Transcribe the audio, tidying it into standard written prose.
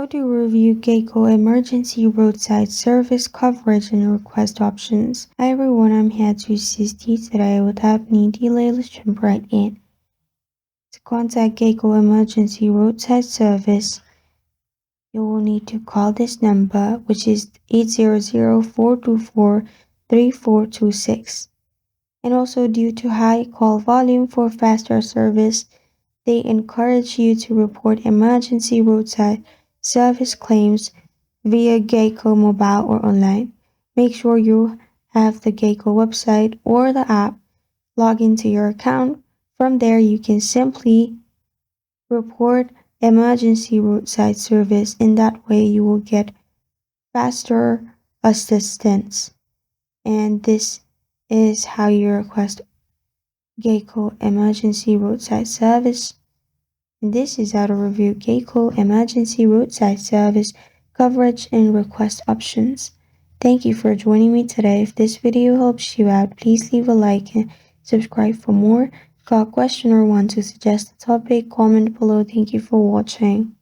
How to review GEICO Emergency Roadside Service coverage and request options. Hi everyone, I'm here to assist you today. Without any delay, let's jump right in. To contact GEICO Emergency Roadside Service, you will need to call this number, which is 800-424-3426. And also, due to high call volume for faster service, they encourage you to report emergency roadside service claims via GEICO mobile or online. Make sure you have the GEICO website or the app. Log into your account. From there, you can simply report emergency roadside service. In that way, you will get faster assistance. And this is how you request GEICO Emergency Roadside Service. And this is how to review GEICO Emergency Roadside Service coverage and request options. Thank you for joining me today. If this video helps you out, please leave a like and subscribe for more. Got a question or want to suggest a topic? Comment below. Thank you for watching.